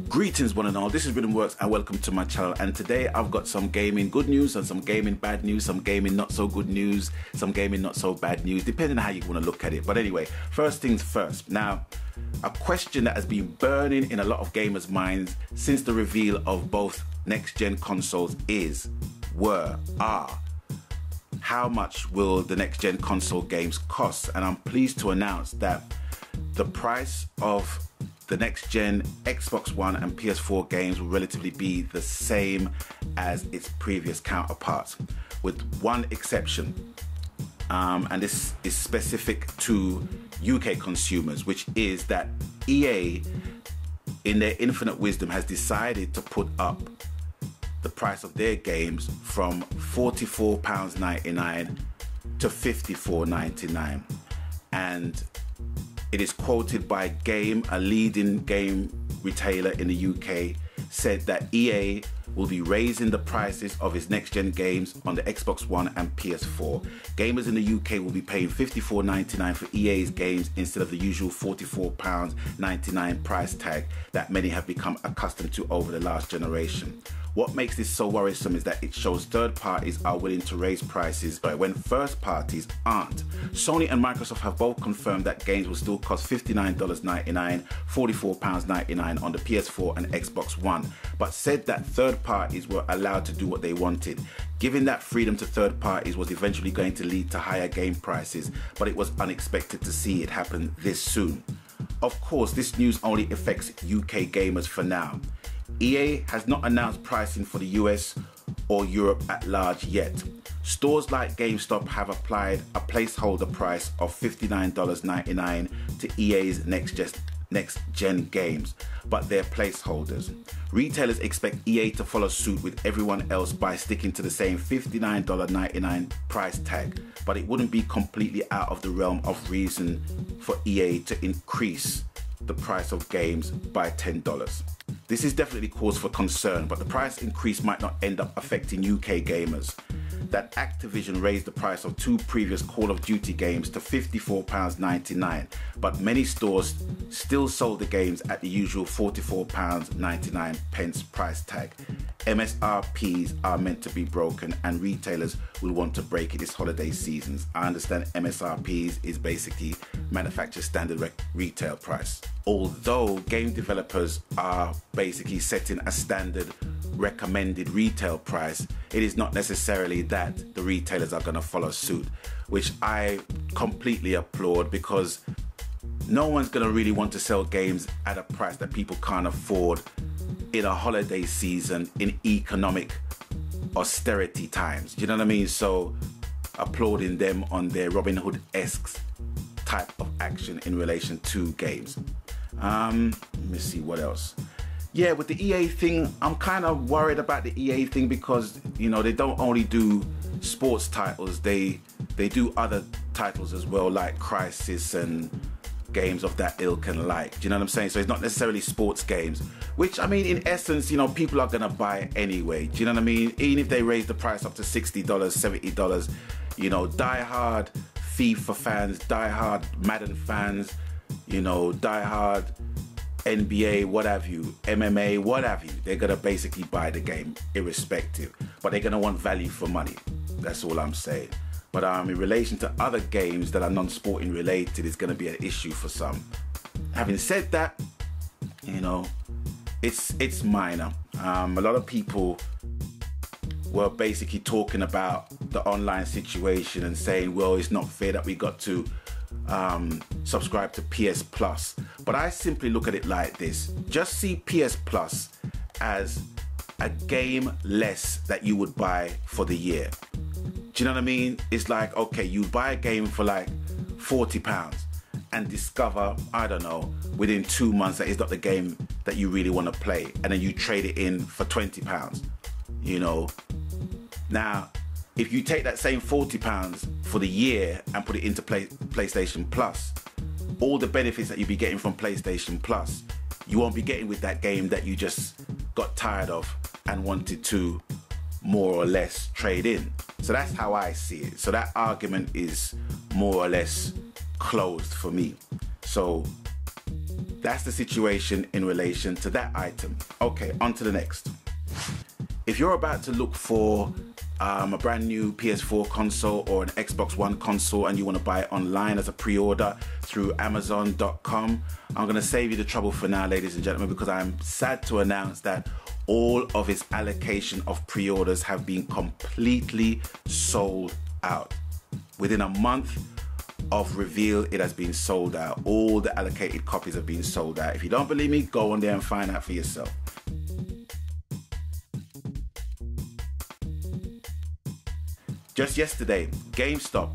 Greetings one and all, this is Rhythm Works and welcome to my channel. And today I've got some gaming good news and some gaming bad news, some gaming not so good news, some gaming not so bad news, depending on how you want to look at it. But anyway, first things first. Now, a question that has been burning in a lot of gamers' minds since the reveal of both next-gen consoles are how much will the next-gen console games cost? And I'm pleased to announce that the price of the next-gen Xbox One and PS4 games will relatively be the same as its previous counterparts, with one exception, and this is specific to UK consumers, which is that EA, in their infinite wisdom, has decided to put up the price of their games from £44.99 to £54.99, and it is quoted by Game, a leading game retailer in the UK, said that EA will be raising the prices of its next-gen games on the Xbox One and PS4. Gamers in the UK will be paying £54.99 for EA's games instead of the usual £44.99 price tag that many have become accustomed to over the last generation. What makes this so worrisome is that it shows third parties are willing to raise prices when first parties aren't. Sony and Microsoft have both confirmed that games will still cost $59.99, £44.99 on the PS4 and Xbox One, but said that third parties were allowed to do what they wanted. Giving that freedom to third parties was eventually going to lead to higher game prices, but it was unexpected to see it happen this soon. Of course, this news only affects UK gamers for now. EA has not announced pricing for the US or Europe at large yet. Stores like GameStop have applied a placeholder price of $59.99 to EA's next-gen games, but they're placeholders. Retailers expect EA to follow suit with everyone else by sticking to the same $59.99 price tag, but it wouldn't be completely out of the realm of reason for EA to increase the price of games by $10. This is definitely cause for concern, but the price increase might not end up affecting UK gamers. That Activision raised the price of two previous Call of Duty games to £54.99, but many stores still sold the games at the usual £44.99 price tag. MSRPs are meant to be broken and retailers will want to break it this holiday season. I understand MSRPs is basically manufacturer standard retail price. Although game developers are basically setting a standard recommended retail price, it is not necessarily that the retailers are going to follow suit, which I completely applaud, because no one's going to really want to sell games at a price that people can't afford in a holiday season in economic austerity times. Do you know what I mean? So applauding them on their Robin Hood-esque type of action in relation to games. Let me see what else. Yeah, with the EA thing, I'm kind of worried about the EA thing because, you know, they don't only do sports titles, they do other titles as well, like Crysis and games of that ilk and like. Do you know what I'm saying? So it's not necessarily sports games, which, I mean, in essence, you know, people are gonna buy anyway. Do you know what I mean? Even if they raise the price up to $60, $70, you know, die-hard FIFA fans, die-hard Madden fans, you know, die-hard NBA, what have you, MMA, what have you, they're gonna basically buy the game irrespective, but they're gonna want value for money. That's all I'm saying. But in relation to other games that are non-sporting related, it's gonna be an issue for some. Having said that, you know, it's minor. A lot of people were basically talking about the online situation and saying, well, it's not fair that we got to subscribe to PS Plus. But I simply look at it like this. Just see PS Plus as a game less that you would buy for the year. Do you know what I mean? It's like, okay, you buy a game for like £40 and discover, I don't know, within 2 months that it's not the game that you really want to play, and then you trade it in for £20, you know. Now, if you take that same £40 for the year and put it into PlayStation Plus, all the benefits that you'll be getting from PlayStation Plus, you won't be getting with that game that you just got tired of and wanted to more or less trade in. So that's how I see it. So that argument is more or less closed for me. So that's the situation in relation to that item. Okay, on to the next. If you're about to look for a brand new PS4 console or an Xbox One console and you want to buy it online as a pre-order through Amazon.com, I'm going to save you the trouble for now, ladies and gentlemen, because I'm sad to announce that all of its allocation of pre-orders have been completely sold out. Within a month of reveal, it has been sold out. All the allocated copies have been sold out. If you don't believe me, go on there and find out for yourself. Just yesterday, GameStop,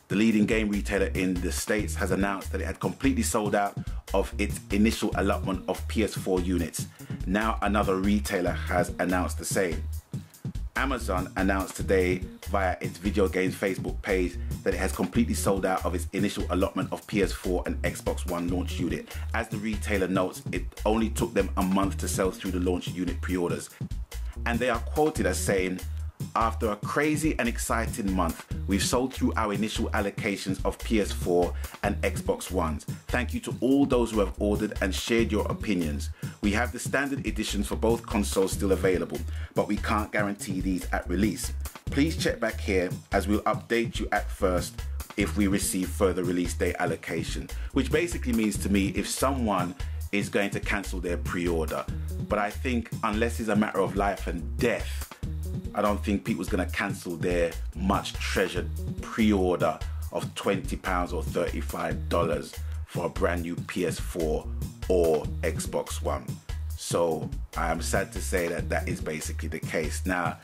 the leading game retailer in the States, has announced that it had completely sold out of its initial allotment of PS4 units. Now another retailer has announced the same. Amazon announced today via its video games Facebook page that it has completely sold out of its initial allotment of PS4 and Xbox One launch unit. As the retailer notes, it only took them a month to sell through the launch unit pre-orders. And they are quoted as saying, "After a crazy and exciting month, we've sold through our initial allocations of PS4 and Xbox Ones. Thank you to all those who have ordered and shared your opinions. We have the standard editions for both consoles still available, but we can't guarantee these at release. Please check back here as we'll update you at first if we receive further release date allocation." Which basically means to me, if someone is going to cancel their pre-order, but I think unless it's a matter of life and death, I don't think people's going to cancel their much treasured pre-order of £20 or $35 for a brand new PS4 or Xbox One. So I am sad to say that that is basically the case. Now,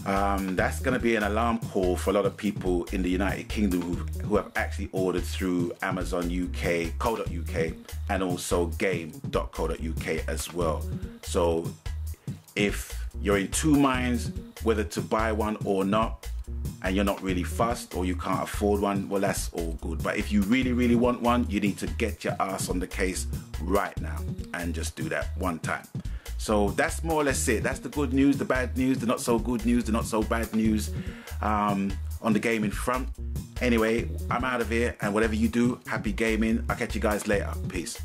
that's going to be an alarm call for a lot of people in the United Kingdom who have actually ordered through Amazon UK, co.uk, and also game.co.uk as well. So if you're in two minds whether to buy one or not, and you're not really fussed or you can't afford one, well, that's all good. But if you really want one, you need to get your ass on the case right now and just do that one time. So that's more or less it. That's the good news, the bad news, the not so good news, the not so bad news on the gaming front. Anyway, I'm out of here, and whatever you do, happy gaming. I'll catch you guys later. Peace.